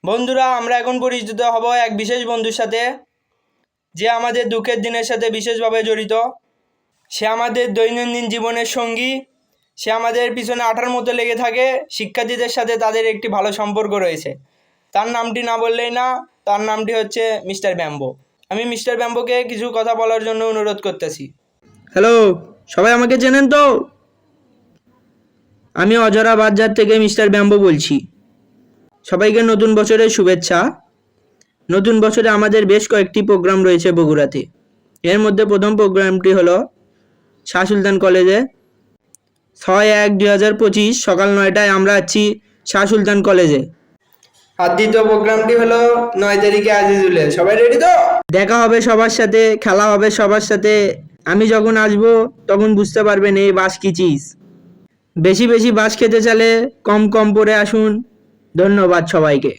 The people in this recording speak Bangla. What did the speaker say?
বন্ধুরা, আমরা এখন পরিচিত হব এক বিশেষ বন্ধুর সাথে, যে আমাদের দুঃখের দিনের সাথে বিশেষভাবে জড়িত। সে আমাদের দৈনন্দিন জীবনের সঙ্গী। সে আমাদের পিছনে আঠার মতো লেগে থাকে। শিক্ষার্থীদের সাথে তাদের একটি ভালো সম্পর্ক রয়েছে। তার নামটি না বললেই না। তার নামটি হচ্ছে মিস্টার ব্যাম্বো। আমি মিস্টার ব্যাম্বোকে কিছু কথা বলার জন্য অনুরোধ করতেছি। হ্যালো, সবাই আমাকে চেনেন তো? আমি অজরা বাজার থেকে মিস্টার ব্যাম্বো বলছি। সবাইকে নতুন বছরের শুভেচ্ছা। নতুন বছরে আমাদের বেশ কয়েকটি প্রোগ্রাম রয়েছে বগুড়াতে। এর মধ্যে প্রথম প্রোগ্রামটি হলো শাহ সুলতান কলেজে 6/1/2025 সকাল 9টায় আমরা আছি শাহ সুলতান কলেজে। আর দ্বিতীয় প্রোগ্রামটি হলো 9 তারিখে আজিজুলে। সবাই রেডি তো? দেখা হবে সবার সাথে, খেলা হবে সবার সাথে। আমি যখন আসবো তখন বুঝতে পারবেন এই বাস কি চিজ। বেশি বেশি বাস খেতে চাইলে কম কম পরে আসুন। ধন্যবাদ সবাইকে।